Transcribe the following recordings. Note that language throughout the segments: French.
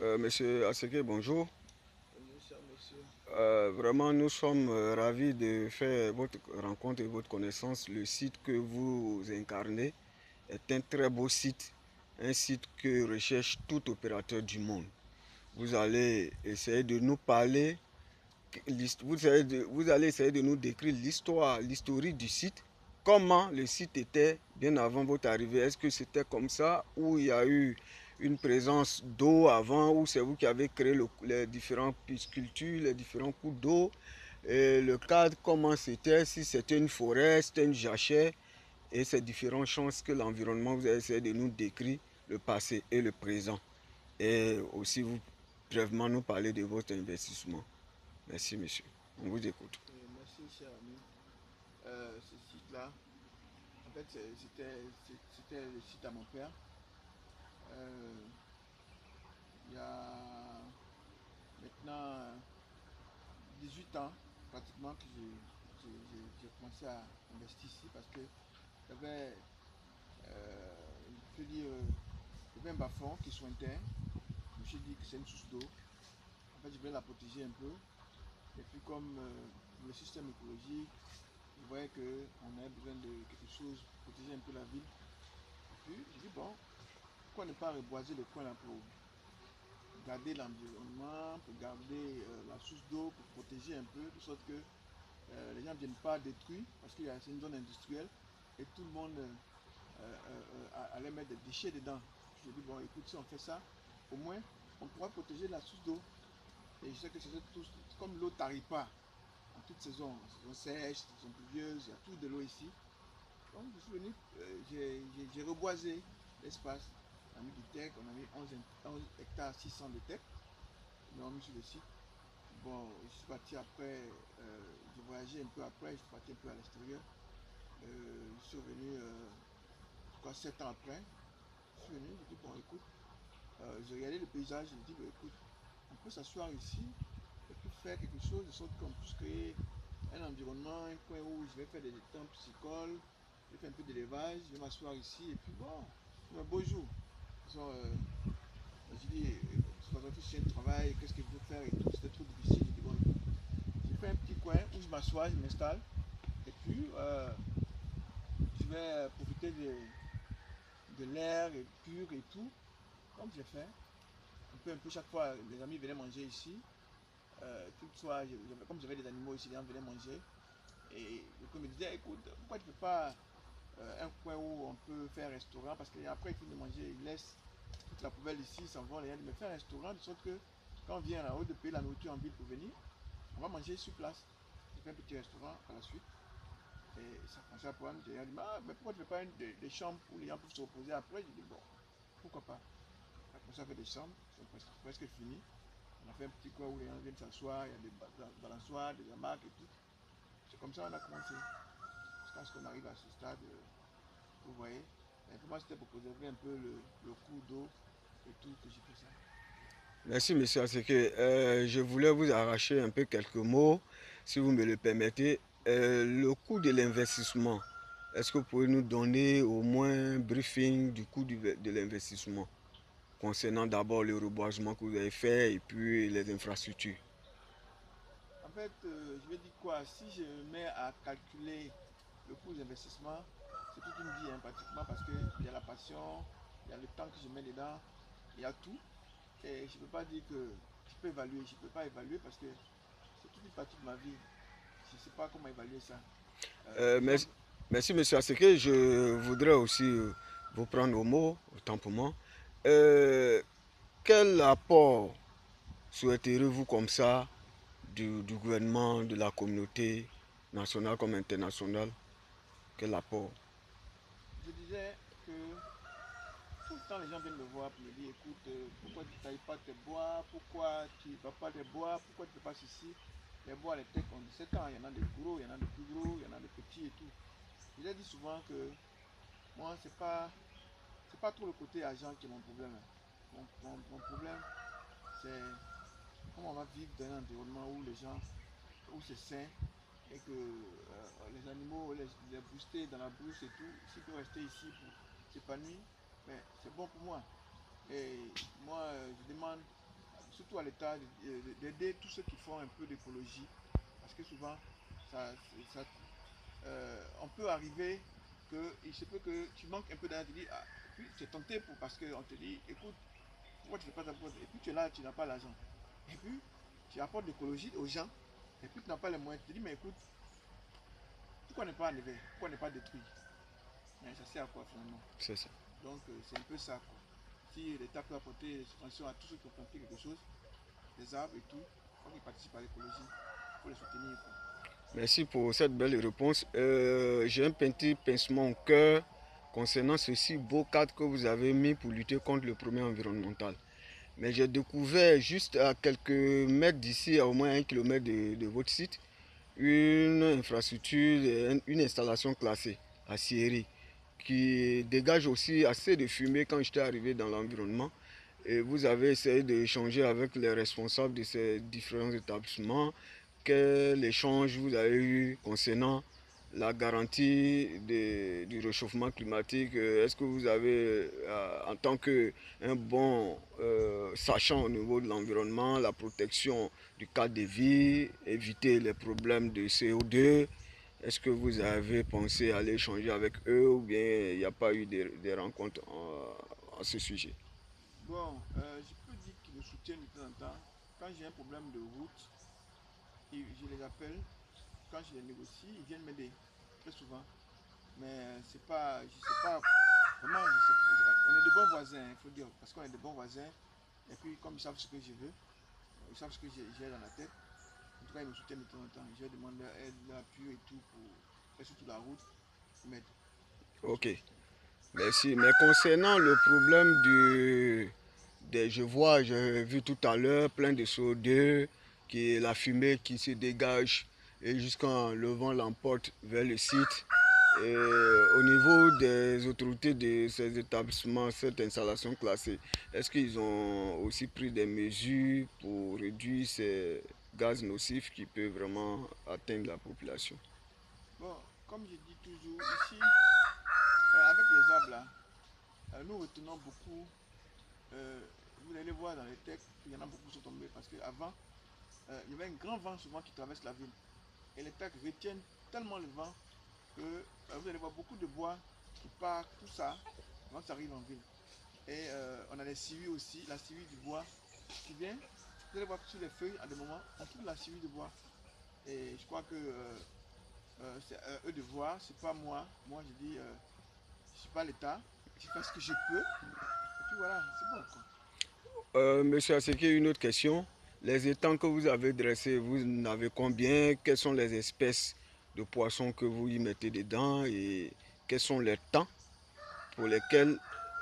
Monsieur Aseke, bonjour. Bonjour, cher monsieur. Vraiment, nous sommes ravis de faire votre rencontre et votre connaissance. Le site que vous incarnez est un très beau site, un site que recherche tout opérateur du monde. Vous allez essayer de nous parler, vous allez essayer de nous décrire l'histoire, l'historique du site, comment le site était bien avant votre arrivée. Est-ce que c'était comme ça ou il y a eu une présence d'eau avant ou c'est vous qui avez créé les différentes piscicultures, les différents cours d'eau et le cadre, comment c'était, si c'était une forêt, c'était une jachère et ces différentes chances que l'environnement, vous allez essayer de nous décrire le passé et le présent. Et aussi, vous brièvement nous parler de votre investissement. Merci, monsieur. On vous écoute. Merci, cher ami. Ce site-là, en fait, c'était le site à mon père. Euh, il y a maintenant 18 ans, pratiquement, que j'ai commencé à investir ici parce que j'avais, je peux dire, il y avait un bas-fond qui sointait. Je me suis dit que c'est une source d'eau. En fait, je voulais la protéger un peu. Et puis, comme le système écologique, je voyais qu'on avait besoin de quelque chose pour protéger un peu la ville. Et puis, j'ai dit, bon, pourquoi ne pas reboiser le coin là pour garder l'environnement, pour garder la source d'eau, pour protéger un peu, de sorte que les gens ne viennent pas détruire, parce que c'est une zone industrielle, et tout le monde allait mettre des déchets dedans. J'ai dit, bon, écoute, si on fait ça, au moins, on pourra protéger la source d'eau. Et je sais que c'est tout, comme l'eau ne tarit pas en toute saison, saison sèche, saison pluvieuse, il y a tout de l'eau ici. Donc, je suis venu, j'ai reboisé l'espace. On a mis du teck, on a mis 11 hectares 600 de teck. On a mis sur le site. Bon, je suis parti après, j'ai voyagé un peu après, je suis parti un peu à l'extérieur. Je suis revenu, je crois, 7 ans après. Je suis venu, j'ai dit, bon, écoute, j'ai regardé le paysage, j'ai dit, bon, écoute, on peut s'asseoir ici et puis faire quelque chose de sorte qu'on puisse créer un environnement, un coin où je vais faire des temps piscicoles, je vais faire un peu d'élevage, je vais m'asseoir ici et puis bon, c'est un beau jour. Je dis, de toute façon, si j'ai un travail, qu'est-ce que je peux faire et tout, c'était trop difficile. Je dis, bon, je fais un petit coin où je m'assois, je m'installe et puis je vais profiter de l'air pur et tout, comme j'ai fait. Un peu chaque fois, les amis venaient manger ici. Toutefois, comme j'avais des animaux ici, les gens venaient manger. Et le me disait, écoute, pourquoi tu ne fais pas un coin où on peut faire un restaurant? Parce qu'après, ils finissent de manger, ils laissent toute la poubelle ici, ils s'en vont, les gens disent, mais faire un restaurant, de sorte que quand on vient là-haut de payer la nourriture en ville pour venir, on va manger sur place. J'ai fait un petit restaurant par la suite. Et ça commençait à prendre. J'ai dit, ah, mais pourquoi tu ne fais pas des chambres où les gens peuvent se reposer après? J'ai dit, bon, pourquoi pas? On a commencé à faire des chambres, qui sont presque finies. On a fait un petit coin où les gens viennent s'asseoir, il y a des balançoires, des hamacs et tout. C'est comme ça qu'on a commencé. Jusqu'à ce qu'on arrive à ce stade, vous voyez. Et pour moi, c'était pour préserver un peu le cours d'eau et tout que j'ai fait ça. Merci, monsieur Aseke. Je voulais vous arracher un peu quelques mots, si vous me le permettez. Le coût de l'investissement, est-ce que vous pouvez nous donner au moins un briefing du coût de l'investissement concernant d'abord le reboisement que vous avez fait et puis les infrastructures? En fait, je vais dire quoi? Si je me mets à calculer le coût d'investissement, c'est toute une vie hein, pratiquement parce qu'il y a la passion, il y a le temps que je mets dedans, il y a tout. Et je ne peux pas dire que je peux évaluer, je ne peux pas évaluer parce que c'est toute une partie de ma vie. Je ne sais pas comment évaluer ça. Euh, Les gens, merci, merci, monsieur Aseke. Je voudrais aussi vous prendre au mot, autant pour moi. Euh, Quel apport souhaiterez-vous comme ça du gouvernement, de la communauté nationale comme internationale? Quel apport? je disais que tout le temps les gens viennent me voir pour me dire écoute, pourquoi tu ne tailles pas tes bois, pourquoi tu ne vas pas des bois, pourquoi tu ne fais pas ceci. Les bois, les techs ont 17 ans, il y en a des gros, il y en a des plus gros, il y en a des petits et tout. Je leur dis souvent que moi, c'est pas trop le côté argent qui est mon problème. Mon problème, c'est comment on va vivre dans un environnement où les gens, où c'est sain et que les animaux, les booster dans la brousse et tout, s'ils peuvent rester ici pour s'épanouir, mais c'est bon pour moi. Et moi, je demande surtout à l'État, d'aider tous ceux qui font un peu d'écologie. Parce que souvent, ça, on peut arriver que il se peut que tu manques un peu d'argent, tu dis, ah, puis tu es tenté parce qu'on te dit, écoute, pourquoi tu ne fais pas ta pause? Et puis tu es là, tu n'as pas l'argent. Et puis tu apportes l'écologie aux gens, et puis tu n'as pas les moyens. Tu te dis, mais écoute, pourquoi ne pas enlever? Pourquoi ne pas détruire? Mais ça sert à quoi finalement? C'est ça. Donc c'est un peu ça quoi. Si l'État peut apporter des subventions à tous ceux qui ont planté quelque chose, des arbres et tout, il faut qu'ils participent à l'écologie, il faut les soutenir quoi. Merci pour cette belle réponse. J'ai un petit pincement au cœur concernant ce si beau cadre que vous avez mis pour lutter contre le problème environnemental. Mais j'ai découvert juste à quelques mètres d'ici, à au moins 1 kilomètre de votre site, une infrastructure, une installation classée à scierie qui dégage aussi assez de fumée quand j'étais arrivé dans l'environnement. Et vous avez essayé d'échanger avec les responsables de ces différents établissements. Quel échange vous avez eu concernant la garantie du réchauffement climatique? Est-ce que vous avez, en tant qu'un bon sachant au niveau de l'environnement, la protection du cadre de vie, éviter les problèmes de CO2, est-ce que vous avez pensé à aller échanger avec eux ou bien il n'y a pas eu des rencontres à ce sujet? Bon, je peux dire qu'ils me soutiennent de temps en temps. Quand j'ai un problème de route, je les appelle. Quand je les négocie, ils viennent m'aider très souvent. Mais c'est pas, je sais pas, vraiment, on est de bons voisins, il faut dire, parce qu'on est de bons voisins. Et puis, comme ils savent ce que je veux, ils savent ce que j'ai dans la tête. En tout cas, ils me soutiennent de temps en temps. Je demande leur aide, leur appui et tout pour faire surtout la route. Ils m'aident. Ok, merci. Mais concernant le problème je vois, j'ai vu tout à l'heure plein de CO2, qui est la fumée qui se dégage et jusqu'en le vent l'emporte vers le site. Et au niveau des autorités de ces établissements, cette installation classée, est-ce qu'ils ont aussi pris des mesures pour réduire ces gaz nocifs qui peuvent vraiment atteindre la population? Bon, comme je dis toujours, ici, avec les arbres là, nous retenons beaucoup. euh, vous allez voir dans les textes, il y en a beaucoup qui sont tombés parce qu'avant, il y avait un grand vent souvent qui traverse la ville. Et les textes retiennent tellement le vent que vous allez voir beaucoup de bois qui part, tout ça, quand ça arrive en ville. Et on a les scieries aussi, la scierie du bois qui vient. Vous allez voir sur les feuilles, à des moments, on trouve la scierie de bois. Et je crois que c'est eux de voir, c'est pas moi. Moi, je dis, je suis pas l'État, je fais ce que je peux. Et puis voilà, c'est bon quoi. Monsieur Aseke, une autre question. Les étangs que vous avez dressés, vous en avez combien? Quelles sont les espèces de poissons que vous y mettez dedans et quels sont les temps pour lesquels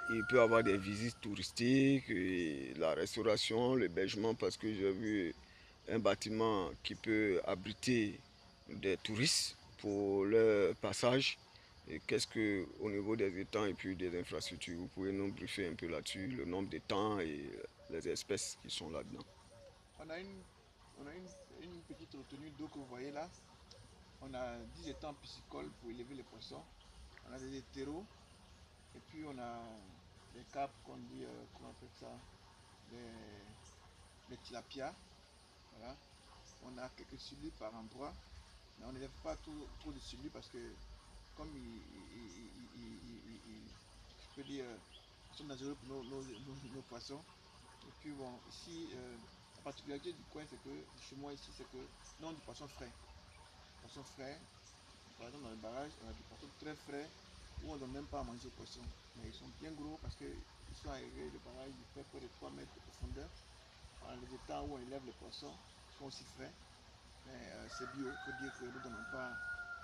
il peut y avoir des visites touristiques, et la restauration, l'hébergement, parce que j'ai vu un bâtiment qui peut abriter des touristes pour leur passage. Et qu'est-ce que, au niveau des étangs et puis des infrastructures, vous pouvez nous briefer un peu là-dessus, le nombre d'étangs et les espèces qui sont là-dedans? On a une, on a une petite retenue d'eau que vous voyez là. On a 10 étangs piscicoles pour élever les poissons. On a des hétéros. Et puis on a des capes qu'on dit, comment on appelle ça, des tilapias. Voilà. On a quelques silures par endroit. Mais on n'élève pas trop de silures parce que comme je peux dire, ils sont dangereux pour nos poissons. Et puis bon, ici, la particularité du coin, c'est que, chez moi ici, c'est que nous on a du poisson frais. Poisson frais, par exemple dans le barrage, on a du poisson très frais où on ne donne même pas à manger aux poissons. Mais ils sont bien gros parce qu'ils sont arrivés, le barrage il fait près de 3 mètres de profondeur. Dans les étangs où on élève les poissons, ils sont aussi frais. Mais c'est bio, il faut dire que nous ne donnons pas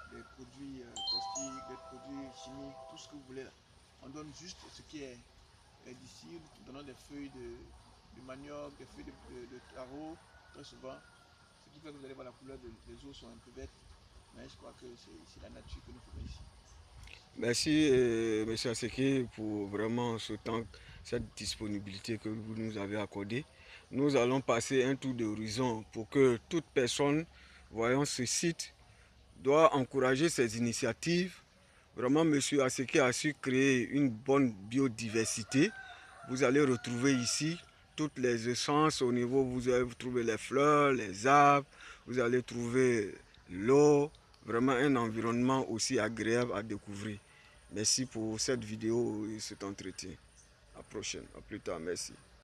des produits toxiques, des produits chimiques, tout ce que vous voulez là. On donne juste ce qui est d'ici, nous donnons des feuilles de manioc, des feuilles de taro, très souvent. Ce qui fait que vous allez voir la couleur des eaux sont un peu bêtes. Mais je crois que c'est la nature que nous faisons ici. Merci, Monsieur Aseke, pour vraiment ce temps, cette disponibilité que vous nous avez accordée. Nous allons passer un tour d'horizon pour que toute personne voyant ce site doit encourager ces initiatives. Vraiment, Monsieur Aseke a su créer une bonne biodiversité. Vous allez retrouver ici toutes les essences au niveau, vous allez trouver les fleurs, les arbres, vous allez trouver l'eau, vraiment un environnement aussi agréable à découvrir. Merci pour cette vidéo et cet entretien. À la prochaine, à plus tard, merci.